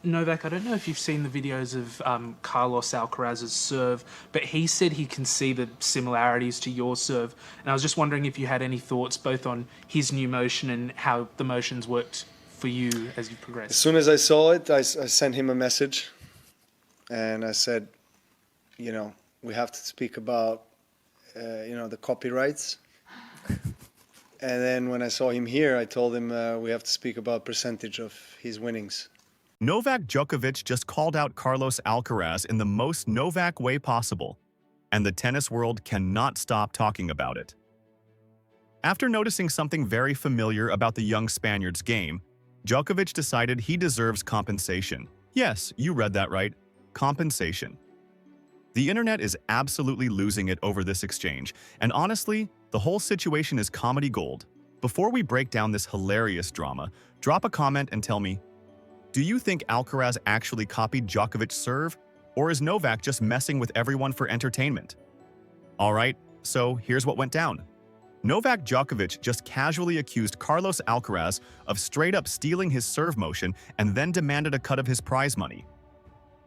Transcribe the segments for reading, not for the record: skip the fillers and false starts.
Novak, I don't know if you've seen the videos of Carlos Alcaraz's serve, but he said he can see the similarities to your serve. And I was just wondering if you had any thoughts both on his new motion and how the motions worked for you as you As progressed. soon as I saw it, I sent him a message and I said, we have to speak about, the copyrights. And then when I saw him here, I told him we have to speak about percentage of his winnings. Novak Djokovic just called out Carlos Alcaraz in the most Novak way possible, and the tennis world cannot stop talking about it. After noticing something very familiar about the young Spaniard's game, Djokovic decided he deserves compensation. Yes, you read that right. Compensation. The internet is absolutely losing it over this exchange, and honestly, the whole situation is comedy gold. Before we break down this hilarious drama, drop a comment and tell me, do you think Alcaraz actually copied Djokovic's serve, or is Novak just messing with everyone for entertainment? Alright, so here's what went down. Novak Djokovic just casually accused Carlos Alcaraz of straight-up stealing his serve motion and then demanded a cut of his prize money.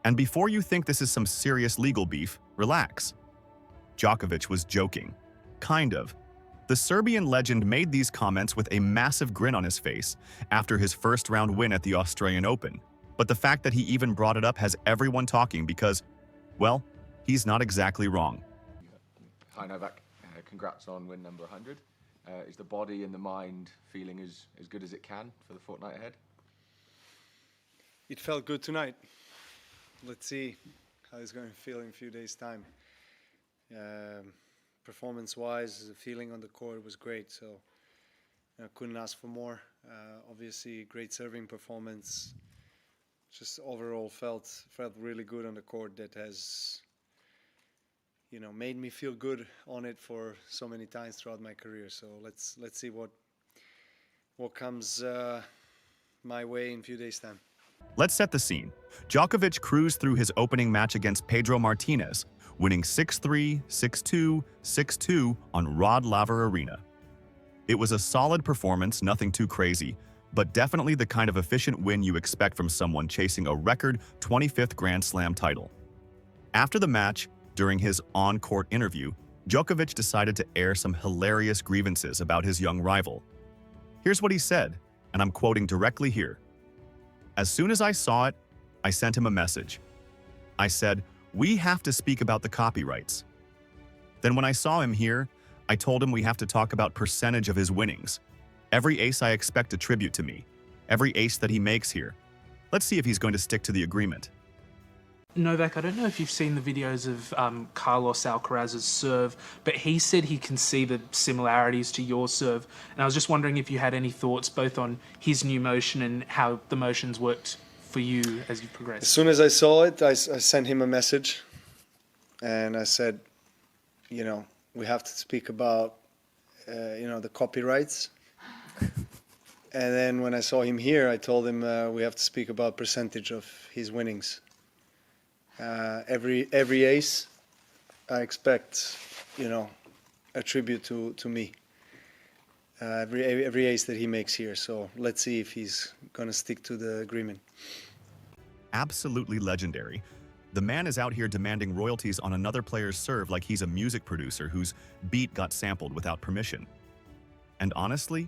And before you think this is some serious legal beef, relax. Djokovic was joking. Kind of. The Serbian legend made these comments with a massive grin on his face after his first-round win at the Australian Open. But the fact that he even brought it up has everyone talking because, well, he's not exactly wrong. Hi Novak, congrats on win number 100. Is the body and the mind feeling as good as it can for the fortnight ahead? It felt good tonight. Let's see how it's going to feel in a few days' time. Performance-wise, the feeling on the court was great, so I couldn't ask for more. Obviously, great serving performance. Just overall felt really good on the court. That has, made me feel good on it for so many times throughout my career. So let's see what comes my way in a few days' time. Let's set the scene. Djokovic cruised through his opening match against Pedro Martinez, winning 6-3, 6-2, 6-2 on Rod Laver Arena. It was a solid performance, nothing too crazy, but definitely the kind of efficient win you expect from someone chasing a record 25th Grand Slam title. After the match, during his on-court interview, Djokovic decided to air some hilarious grievances about his young rival. Here's what he said, and I'm quoting directly here. As soon as I saw it, I sent him a message. I said, we have to speak about the copyrights. Then when I saw him here, I told him we have to talk about percentage of his winnings. Every ace I expect to tribute to me. Every ace that he makes here. Let's see if he's going to stick to the agreement. Novak, I don't know if you've seen the videos of Carlos Alcaraz's serve, but he said he can see the similarities to your serve. And I was just wondering if you had any thoughts both on his new motion and how the motions worked for you as you progressed. As soon as I saw it, I sent him a message and I said, we have to speak about, the copyrights. And then when I saw him here, I told him we have to speak about percentage of his winnings. Every ace I expect, a tribute to me. Every ace that he makes here. So let's see if he's going to stick to the agreement. Absolutely legendary. The man is out here demanding royalties on another player's serve like he's a music producer whose beat got sampled without permission. And honestly,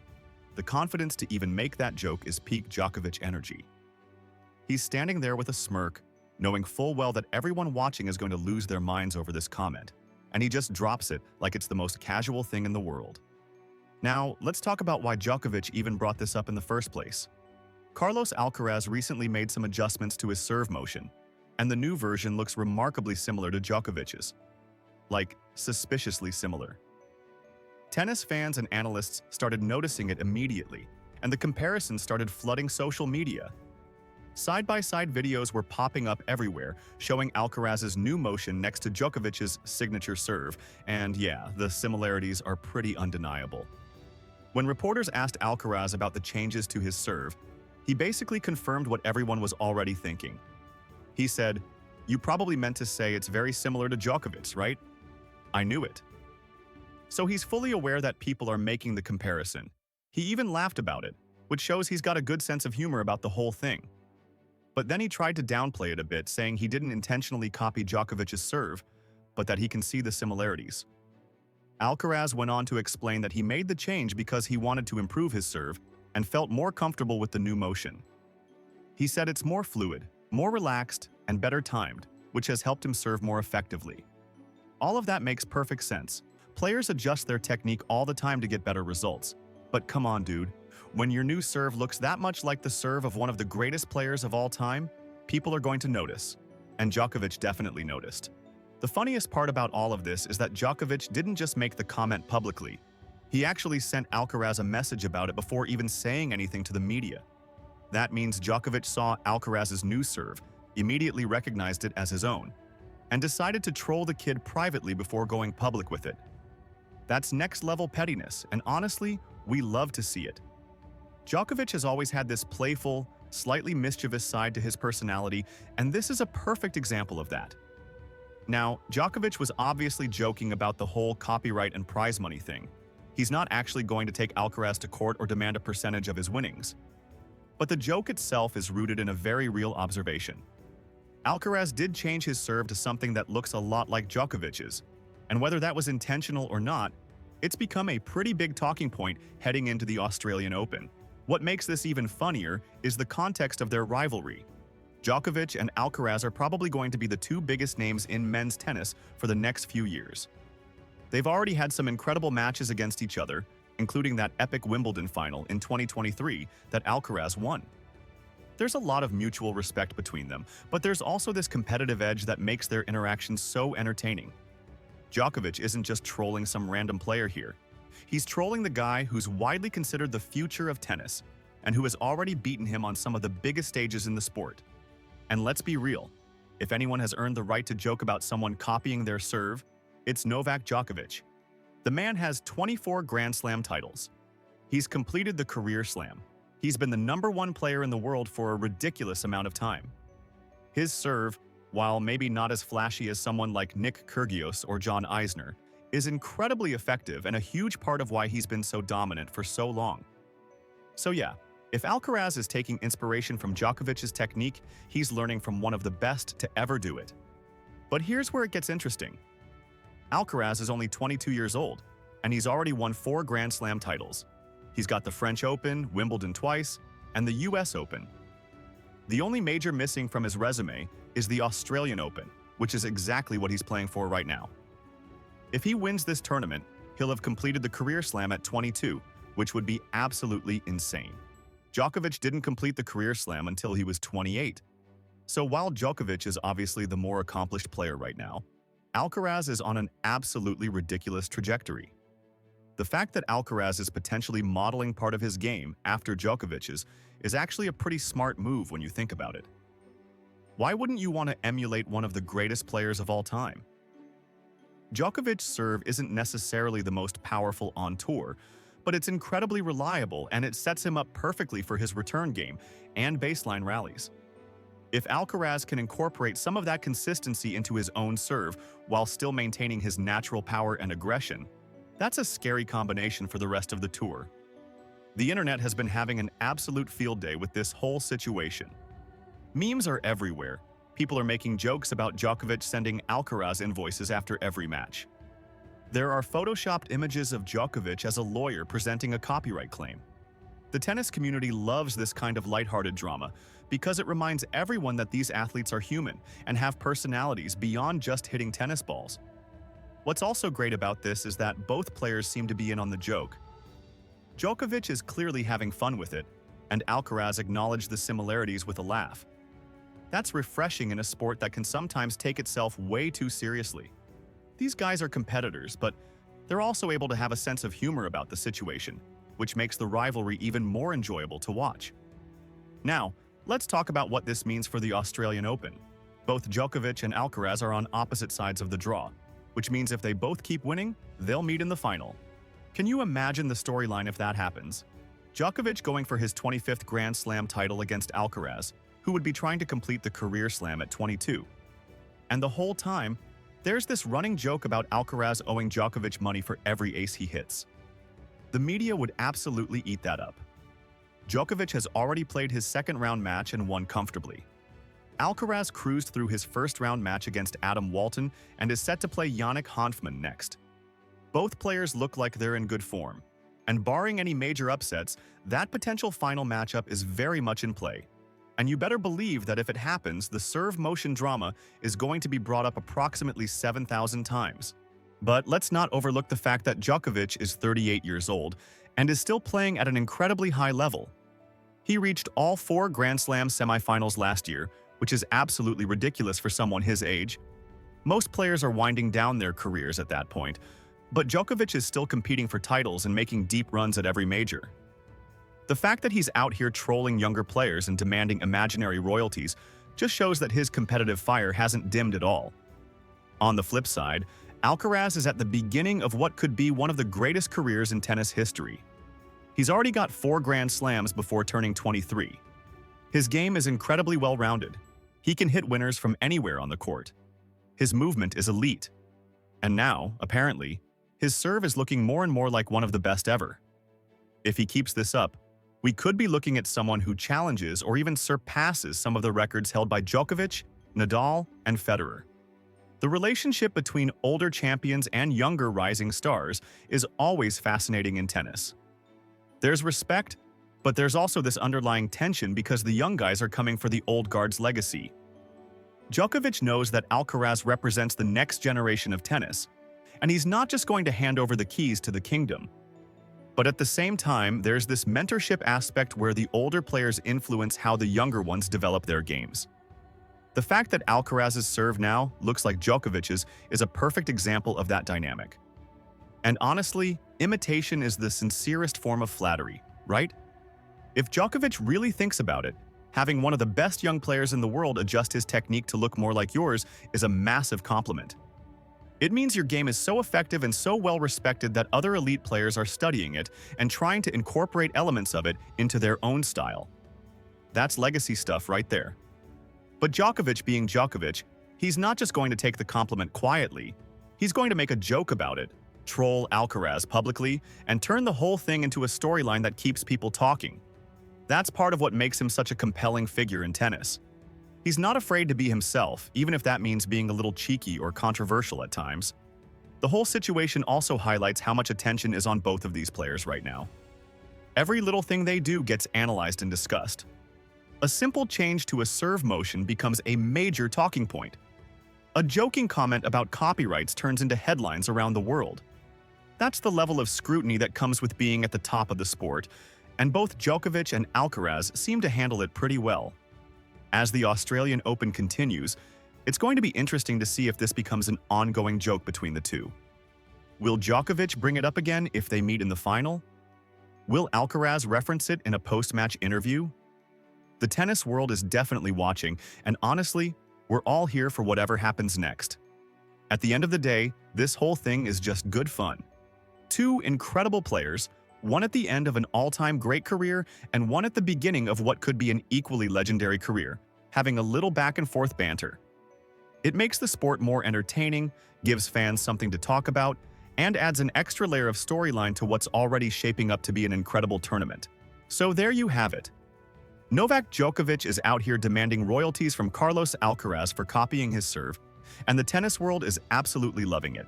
the confidence to even make that joke is peak Djokovic energy. He's standing there with a smirk, knowing full well that everyone watching is going to lose their minds over this comment, and he just drops it like it's the most casual thing in the world. Now, let's talk about why Djokovic even brought this up in the first place. Carlos Alcaraz recently made some adjustments to his serve motion, and the new version looks remarkably similar to Djokovic's. Like, suspiciously similar. Tennis fans and analysts started noticing it immediately, and the comparisons started flooding social media. Side-by-side videos were popping up everywhere, showing Alcaraz's new motion next to Djokovic's signature serve, and yeah, the similarities are pretty undeniable. When reporters asked Alcaraz about the changes to his serve, he basically confirmed what everyone was already thinking. He said, "You probably meant to say it's very similar to Djokovic, right? I knew it." So he's fully aware that people are making the comparison. He even laughed about it, which shows he's got a good sense of humor about the whole thing. But then he tried to downplay it a bit, saying he didn't intentionally copy Djokovic's serve, but that he can see the similarities. Alcaraz went on to explain that he made the change because he wanted to improve his serve and felt more comfortable with the new motion. He said it's more fluid, more relaxed, and better timed, which has helped him serve more effectively. All of that makes perfect sense. Players adjust their technique all the time to get better results. But come on, dude. When your new serve looks that much like the serve of one of the greatest players of all time, people are going to notice. And Djokovic definitely noticed. The funniest part about all of this is that Djokovic didn't just make the comment publicly. He actually sent Alcaraz a message about it before even saying anything to the media. That means Djokovic saw Alcaraz's new serve, immediately recognized it as his own, and decided to troll the kid privately before going public with it. That's next-level pettiness, and honestly, we love to see it. Djokovic has always had this playful, slightly mischievous side to his personality, and this is a perfect example of that. Now, Djokovic was obviously joking about the whole copyright and prize money thing. He's not actually going to take Alcaraz to court or demand a percentage of his winnings. But the joke itself is rooted in a very real observation. Alcaraz did change his serve to something that looks a lot like Djokovic's, and whether that was intentional or not, it's become a pretty big talking point heading into the Australian Open. What makes this even funnier is the context of their rivalry. Djokovic and Alcaraz are probably going to be the two biggest names in men's tennis for the next few years. They've already had some incredible matches against each other, including that epic Wimbledon final in 2023 that Alcaraz won. There's a lot of mutual respect between them, but there's also this competitive edge that makes their interactions so entertaining. Djokovic isn't just trolling some random player here. He's trolling the guy who's widely considered the future of tennis and who has already beaten him on some of the biggest stages in the sport. And let's be real, if anyone has earned the right to joke about someone copying their serve, it's Novak Djokovic. The man has 24 Grand Slam titles. He's completed the career slam. He's been the #1 player in the world for a ridiculous amount of time. His serve, while maybe not as flashy as someone like Nick Kyrgios or John Isner, is incredibly effective and a huge part of why he's been so dominant for so long. So yeah, if Alcaraz is taking inspiration from Djokovic's technique, he's learning from one of the best to ever do it. But here's where it gets interesting. Alcaraz is only 22 years old, and he's already won 4 Grand Slam titles. He's got the French Open, Wimbledon twice, and the US Open. The only major missing from his resume is the Australian Open, which is exactly what he's playing for right now. If he wins this tournament, he'll have completed the career slam at 22, which would be absolutely insane. Djokovic didn't complete the career slam until he was 28. So while Djokovic is obviously the more accomplished player right now, Alcaraz is on an absolutely ridiculous trajectory. The fact that Alcaraz is potentially modeling part of his game after Djokovic's is actually a pretty smart move when you think about it. Why wouldn't you want to emulate one of the greatest players of all time? Djokovic's serve isn't necessarily the most powerful on tour, but it's incredibly reliable and it sets him up perfectly for his return game and baseline rallies. If Alcaraz can incorporate some of that consistency into his own serve while still maintaining his natural power and aggression, that's a scary combination for the rest of the tour. The internet has been having an absolute field day with this whole situation. Memes are everywhere. People are making jokes about Djokovic sending Alcaraz invoices after every match. There are photoshopped images of Djokovic as a lawyer presenting a copyright claim. The tennis community loves this kind of lighthearted drama because it reminds everyone that these athletes are human and have personalities beyond just hitting tennis balls. What's also great about this is that both players seem to be in on the joke. Djokovic is clearly having fun with it, and Alcaraz acknowledged the similarities with a laugh. That's refreshing in a sport that can sometimes take itself way too seriously. These guys are competitors, but they're also able to have a sense of humor about the situation, which makes the rivalry even more enjoyable to watch. Now, let's talk about what this means for the Australian Open. Both Djokovic and Alcaraz are on opposite sides of the draw, which means if they both keep winning, they'll meet in the final. Can you imagine the storyline if that happens? Djokovic going for his 25th Grand Slam title against Alcaraz, who would be trying to complete the career slam at 22. And the whole time, there's this running joke about Alcaraz owing Djokovic money for every ace he hits. The media would absolutely eat that up. Djokovic has already played his second round match and won comfortably. Alcaraz cruised through his first-round match against Adam Walton and is set to play Jannik Hanfmann next. Both players look like they're in good form, and barring any major upsets, that potential final matchup is very much in play. And you better believe that if it happens, the serve motion drama is going to be brought up approximately 7,000 times. But let's not overlook the fact that Djokovic is 38 years old and is still playing at an incredibly high level. He reached all 4 Grand Slam semifinals last year, which is absolutely ridiculous for someone his age. Most players are winding down their careers at that point, but Djokovic is still competing for titles and making deep runs at every major. The fact that he's out here trolling younger players and demanding imaginary royalties just shows that his competitive fire hasn't dimmed at all. On the flip side, Alcaraz is at the beginning of what could be one of the greatest careers in tennis history. He's already got 4 Grand Slams before turning 23. His game is incredibly well-rounded. He can hit winners from anywhere on the court. His movement is elite. And now, apparently, his serve is looking more and more like one of the best ever. If he keeps this up, we could be looking at someone who challenges or even surpasses some of the records held by Djokovic, Nadal, and Federer. The relationship between older champions and younger rising stars is always fascinating in tennis. There's respect, but there's also this underlying tension because the young guys are coming for the old guard's legacy. Djokovic knows that Alcaraz represents the next generation of tennis, and he's not just going to hand over the keys to the kingdom. But at the same time, there's this mentorship aspect where the older players influence how the younger ones develop their games. The fact that Alcaraz's serve now looks like Djokovic's is a perfect example of that dynamic. And honestly, imitation is the sincerest form of flattery, right? If Djokovic really thinks about it, having one of the best young players in the world adjust his technique to look more like yours is a massive compliment. It means your game is so effective and so well respected that other elite players are studying it and trying to incorporate elements of it into their own style. That's legacy stuff right there. But Djokovic being Djokovic, he's not just going to take the compliment quietly. He's going to make a joke about it, troll Alcaraz publicly, and turn the whole thing into a storyline that keeps people talking. That's part of what makes him such a compelling figure in tennis. He's not afraid to be himself, even if that means being a little cheeky or controversial at times. The whole situation also highlights how much attention is on both of these players right now. Every little thing they do gets analyzed and discussed. A simple change to a serve motion becomes a major talking point. A joking comment about copyrights turns into headlines around the world. That's the level of scrutiny that comes with being at the top of the sport, and both Djokovic and Alcaraz seem to handle it pretty well. As the Australian Open continues, it's going to be interesting to see if this becomes an ongoing joke between the two. Will Djokovic bring it up again if they meet in the final? Will Alcaraz reference it in a post-match interview? The tennis world is definitely watching, and honestly, we're all here for whatever happens next. At the end of the day, this whole thing is just good fun. 2 incredible players, one at the end of an all-time great career and one at the beginning of what could be an equally legendary career, having a little back-and-forth banter. It makes the sport more entertaining, gives fans something to talk about, and adds an extra layer of storyline to what's already shaping up to be an incredible tournament. So there you have it. Novak Djokovic is out here demanding royalties from Carlos Alcaraz for copying his serve, and the tennis world is absolutely loving it.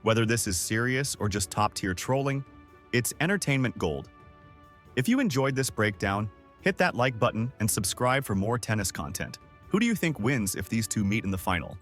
Whether this is serious or just top-tier trolling, it's entertainment gold. If you enjoyed this breakdown, hit that like button and subscribe for more tennis content. Who do you think wins if these two meet in the final?